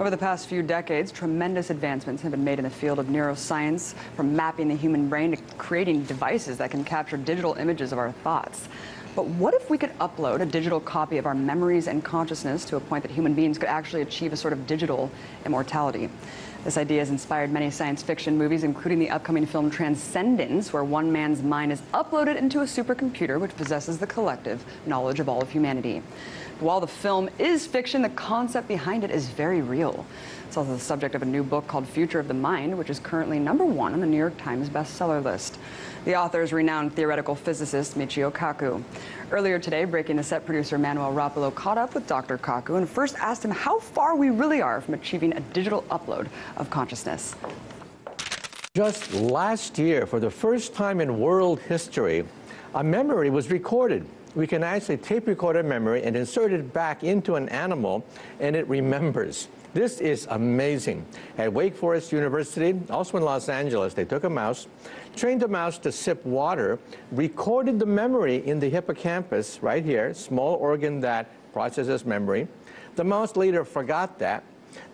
Over the past few decades, tremendous advancements have been made in the field of neuroscience, from mapping the human brain to creating devices that can capture digital images of our thoughts. But what if we could upload a digital copy of our memories and consciousness to a point that human beings could actually achieve a sort of digital immortality? This idea has inspired many science fiction movies, including the upcoming film Transcendence, where one man's mind is uploaded into a supercomputer which possesses the collective knowledge of all of humanity. While the film is fiction, the concept behind it is very real. It's also the subject of a new book called Future of the Mind, which is currently #1 on the New York Times bestseller list. The author is renowned theoretical physicist Michio Kaku. Earlier today, Breaking the Set producer Manuel Rapolo caught up with Dr. Kaku and first asked him how far we really are from achieving a digital upload of consciousness. Just last year, for the first time in world history, a memory was recorded. We can actually tape record a memory and insert it back into an animal, and it remembers. This is amazing. At Wake Forest University, also in Los Angeles, they took a mouse, trained the mouse to sip water, recorded the memory in the hippocampus right here, small organ that processes memory. The mouse later forgot that.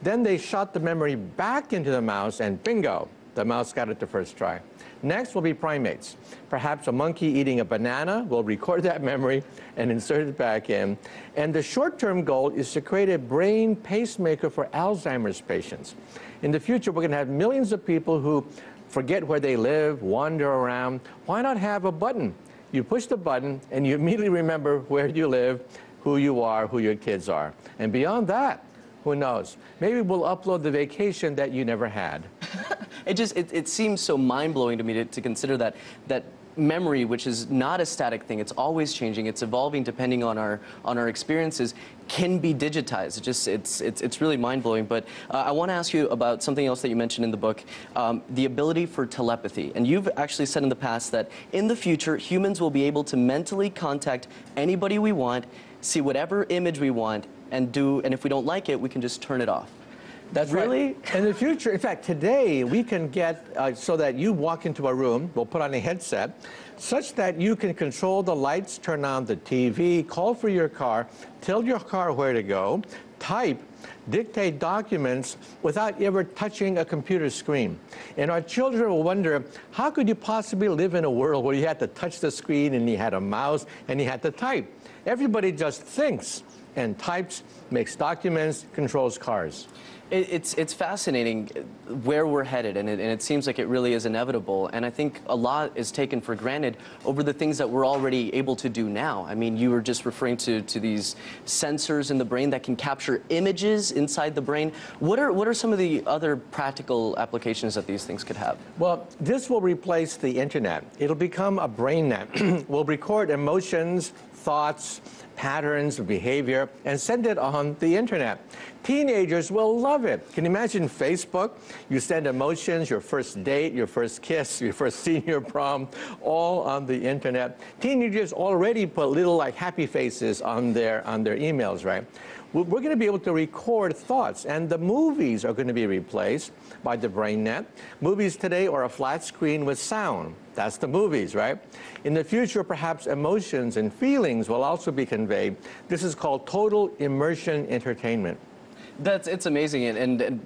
Then they shot the memory back into the mouse, and bingo, the mouse got it the first try. Next will be primates. Perhaps a monkey eating a banana will record that memory and insert it back in. And the short-term goal is to create a brain pacemaker for Alzheimer's patients. In the future, we're going to have millions of people who forget where they live, wander around. Why not have a button? You push the button and you immediately remember where you live, who you are, who your kids are. And beyond that, who knows? Maybe we'll upload the vacation that you never had. It seems so mind-blowing to me to consider that memory, which is not a static thing, it's always changing, it's evolving depending on our experiences, can be digitized. It's really mind-blowing. But I want to ask you about something else that you mentioned in the book, the ability for telepathy. And you've actually said in the past that in the future, humans will be able to mentally contact anybody we want, see whatever image we want, and if we don't like it, we can just turn it off. That's really right. In the future, in fact, today we can get so that you walk into a room, we'll put on a headset, such that you can control the lights, turn on the TV, call for your car, tell your car where to go, type, dictate documents without ever touching a computer screen. And our children will wonder, how could you possibly live in a world where you had to touch the screen and you had a mouse and you had to type? Everybody just thinks and types, makes documents, controls cars. It's fascinating where we're headed, and it seems like it really is inevitable. And I think a lot is taken for granted over the things that we're already able to do now. I mean, you were just referring to these sensors in the brain that can capture images inside the brain. What are some of the other practical applications that these things could have? Well, this will replace the internet. It'll become a brain net. We'll record emotions, thoughts, patterns of behavior, and send it on the internet. Teenagers will love it. Can you imagine Facebook? You send emotions, your first date, your first kiss, your first senior prom, all on the internet. Teenagers already put little like happy faces on their emails, right? We're going to be able to record thoughts, and the movies are going to be replaced by the brain net. Movies today are a flat screen with sound. That's the movies, right? In the future, perhaps emotions and feelings will also be conveyed. This is called total immersion entertainment. It's amazing, and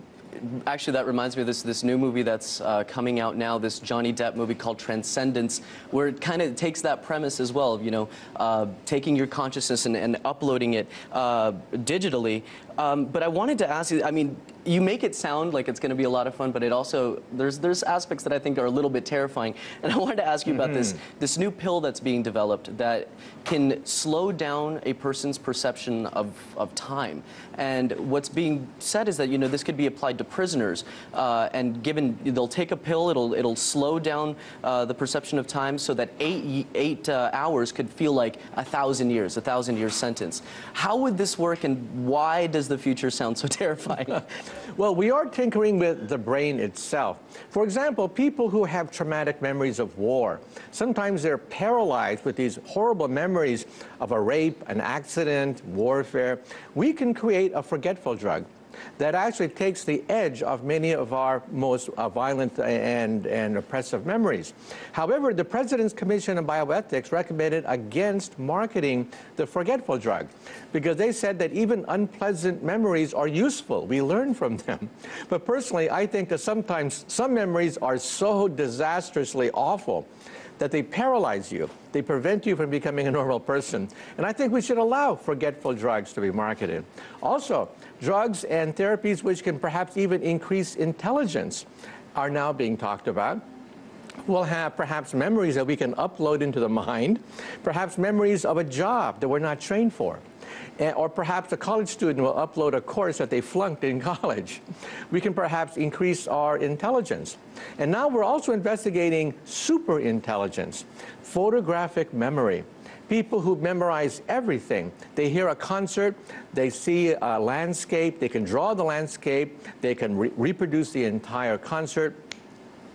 actually that reminds me of this new movie that's coming out now, this Johnny Depp movie called Transcendence, where it kind of takes that premise as well, you know, taking your consciousness and uploading it digitally. But I wanted to ask you, I mean, you make it sound like it's going to be a lot of fun, but it also, there's aspects that I think are a little bit terrifying. And I wanted to ask you about this new pill that's being developed that can slow down a person's perception of time. And what's being said is that, you know, this could be applied to prisoners, and they'll take a pill, it'll slow down the perception of time so that eight hours could feel like 1,000 years, a 1,000-year sentence. How would this work, and why does the future sound so terrifying? Well, we are tinkering with the brain itself. For example, people who have traumatic memories of war, sometimes they're paralyzed with these horrible memories of a rape, an accident, warfare. We can create a forgetful drug. that actually takes the edge off many of our most violent and oppressive memories. However, the President's Commission on Bioethics recommended against marketing the forgetful drug because they said that even unpleasant memories are useful. We learn from them. But personally, I think that sometimes some memories are so disastrously awful that they paralyze you. They prevent you from becoming a normal person. And I think we should allow forgetful drugs to be marketed. Also, drugs and therapies which can perhaps even increase intelligence are now being talked about. We'll have perhaps memories that we can upload into the mind, perhaps memories of a job that we're not trained for. Or perhaps a college student will upload a course that they flunked in college. We can perhaps increase our intelligence. And now we're also investigating super intelligence, photographic memory. People who memorize everything. They hear a concert, they see a landscape, they can draw the landscape, they can reproduce the entire concert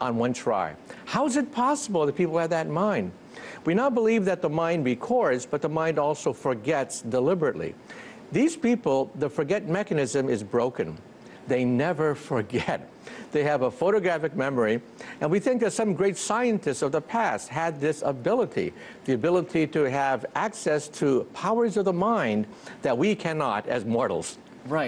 on one try. How is it possible that people have that in mind? We now believe that the mind records, but the mind also forgets deliberately. These people, the forget mechanism is broken. They never forget. They have a photographic memory, and we think that some great scientists of the past had this ability, the ability to have access to powers of the mind that we cannot as mortals. Right.